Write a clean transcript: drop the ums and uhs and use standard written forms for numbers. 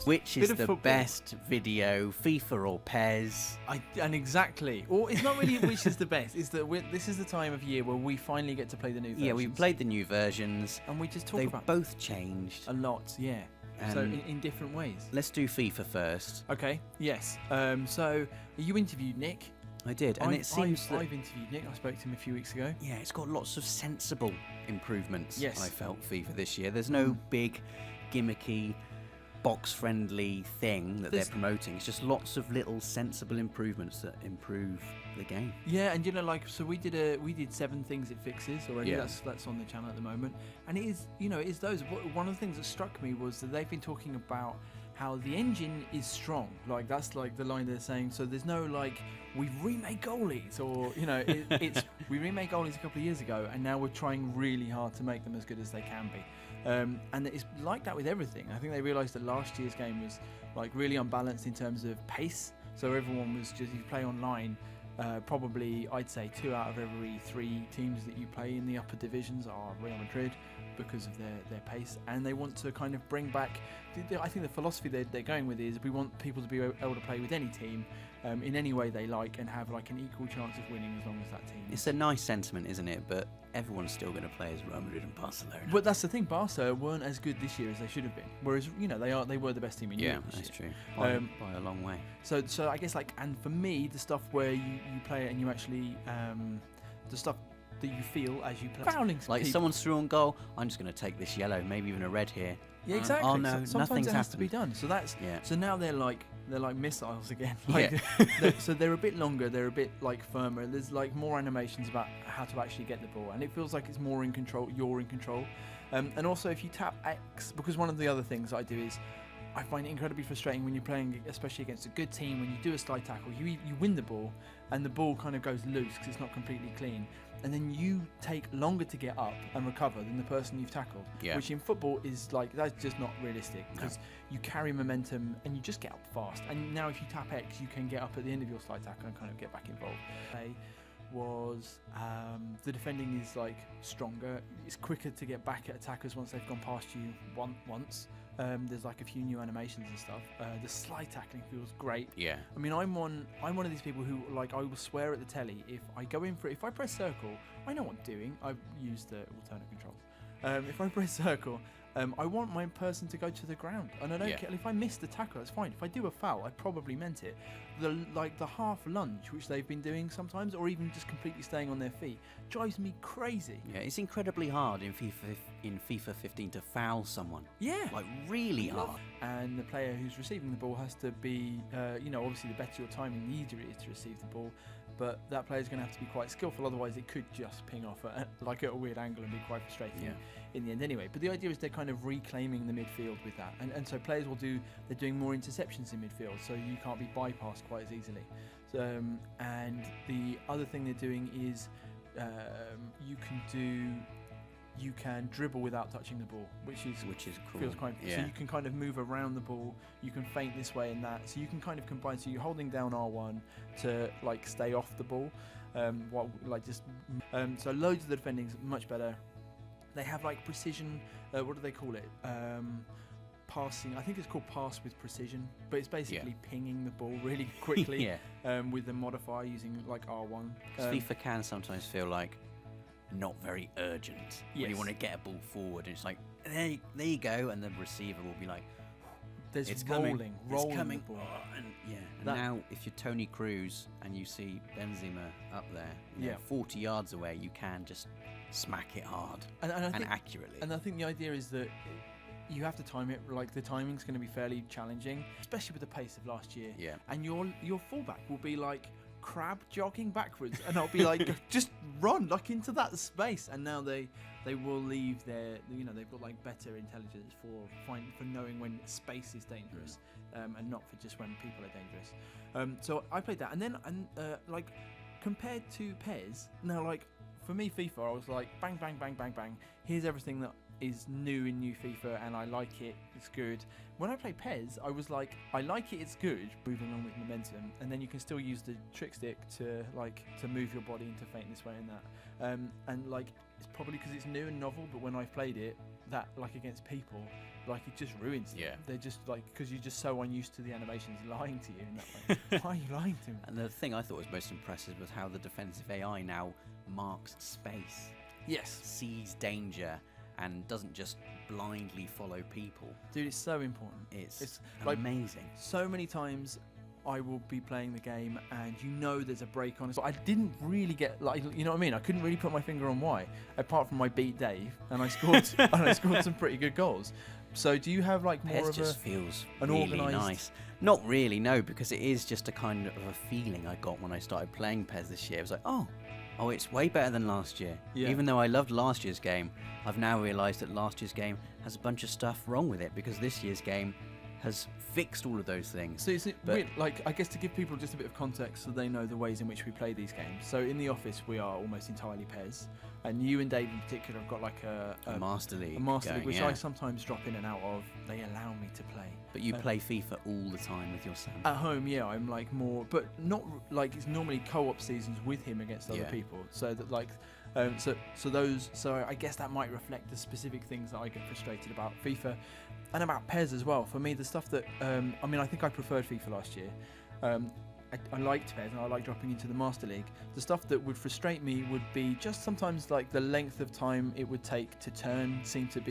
Which is the best video, FIFA or PES? And exactly. Or it's not really which is the best. It's that this is the time of year where we finally get to play the new versions. Yeah, we've played the new versions. And we just talk about They've both changed. a lot, yeah. So in different ways. Let's do FIFA first. Okay, yes. So you interviewed Nick. I did, and it seems that... I've interviewed Nick. I spoke to him a few weeks ago. Yeah, it's got lots of sensible improvements, Yes. I felt, FIFA this year. There's no big, gimmicky, box-friendly thing that they're promoting. It's just lots of little sensible improvements that improve the game. Yeah, and so we did 7 things it fixes already. Yeah. That's on the channel at the moment, and it is those. One of the things that struck me was that they've been talking about how the engine is strong. Like that's like the line they're saying. So there's no like we've remade goalies or it's we remade goalies a couple of years ago and now we're trying really hard to make them as good as they can be. And it's like that with everything. I think they realised that last year's game was like really unbalanced in terms of pace. So everyone was just, if you play online, probably I'd say 2 out of every 3 teams that you play in the upper divisions are Real Madrid because of their pace, and they want to kind of bring back. I think the philosophy they're going with is we want people to be able to play with any team in any way they like and have like an equal chance of winning as long as that team. It's a nice sentiment, isn't it? But everyone's still going to play as Real Madrid and Barcelona. But that's the thing, Barca weren't as good this year as they should have been. Whereas they were the best team in Europe this that's year. true. By a long way. So I guess and for me, the stuff where you play it and you actually the stuff that you feel as you play. Fouling like someone's through on goal, I'm just going to take this yellow, maybe even a red here. Yeah, exactly. Oh no, sometimes nothing's it has to happened. be done. So that's so now they're like missiles again. So they're a bit longer, they're a bit like firmer. There's like more animations about how to actually get the ball, and it feels like it's more in control. You're in control, and also if you tap X, because one of the other things I do is I find it incredibly frustrating when you're playing, especially against a good team, when you do a slide tackle, you win the ball, and the ball kind of goes loose because it's not completely clean, and then you take longer to get up and recover than the person you've tackled, which in football is like, that's just not realistic because you carry momentum and you just get up fast, and now if you tap X, you can get up at the end of your slide tackle and kind of get back involved. Was the defending is like stronger. It's quicker to get back at attackers once they've gone past you once. There's like a few new animations and stuff. The slide tackling feels great. Yeah. I mean, I'm one of these people who like I will swear at the telly if I go in for it. If I press circle, I know what I'm doing. I've used the alternate controls. If I press circle, I want my person to go to the ground, and I don't care if I miss the tackle. That's fine. If I do a foul, I probably meant it. The half lunge, which they've been doing sometimes, or even just completely staying on their feet, drives me crazy. Yeah, it's incredibly hard in FIFA 15 to foul someone. Yeah, like really hard. And the player who's receiving the ball has to be, obviously the better your timing, the easier it is to receive the ball. But that player's going to have to be quite skillful, otherwise it could just ping off at a weird angle and be quite frustrating in the end anyway. But the idea is they're kind of reclaiming the midfield with that. And so players they're doing more interceptions in midfield, so you can't be bypassed quite as easily. And the other thing they're doing is you can dribble without touching the ball, which is cool. Feels quite so you can kind of move around the ball, you can feint this way and that, so you can kind of combine. So you're holding down R1 to like stay off the ball, so loads of the defending's much better. They have like precision, what do they call it, passing, I think it's called pass with precision, but it's basically pinging the ball really quickly with the modifier using like R1. FIFA can sometimes feel like not very urgent when you want to get a ball forward, and it's like there you go, and the receiver will be like, it's rolling it's coming. The ball. And now if you're Tony Cruz and you see Benzema up there 40 yards away, you can just smack it hard and accurately. And I think the idea is that you have to time it, like the timing's going to be fairly challenging, especially with the pace of last year. Yeah. And your fullback will be like crab jogging backwards, and I'll be like, just run like into that space. And now they will leave their, they've got like better intelligence for knowing when space is dangerous, and not for just when people are dangerous. So I played that, and then like compared to PES, now like for me FIFA, I was like bang bang bang bang bang. Here's everything that is new in new FIFA, and I like it, it's good. When I play PES, I was like, I like it, it's good, moving along with momentum, and then you can still use the trick stick to move your body and to feint this way and that. And like, it's probably because it's new and novel, but when I've played it, that like against people, like it just ruins them. Yeah. They're just like, because you're just so unused to the animations lying to you in that way. Why are you lying to me? And the thing I thought was most impressive was how the defensive AI now marks space, Yes, sees danger, and doesn't just blindly follow people. dude, it's so important. It's like- amazing. So many times I will be playing the game and there's a break on it. So I didn't really get, like, you know what I mean? I couldn't really put my finger on why, apart from I beat Dave and I scored some pretty good goals. So do you have like more PES of just feels an really organised- nice. Not really, no, because it is just a kind of a feeling I got when I started playing PES this year. It was like, oh, it's way better than last year. Yeah. Even though I loved last year's game, I've now realised that last year's game has a bunch of stuff wrong with it, because this year's game has fixed all of those things. So is it But- weird, like, I guess to give people just a bit of context so they know the ways in which we play these games. So in the office we are almost entirely PES, and you and Dave in particular have got like A Master League. a Master League, going, which yeah. I sometimes drop in and out of. They allow me to play. But you play FIFA all the time with your son. At home, yeah, I'm like more, but not like it's normally co-op seasons with him against other Yeah. people. So that like, so I guess that might reflect the specific things that I get frustrated about FIFA, and about PES as well. For me, the stuff that I mean, I think I preferred FIFA last year. I liked PES and I like dropping into the Master League. The stuff that would frustrate me would be just sometimes like the length of time it would take to turn seemed to be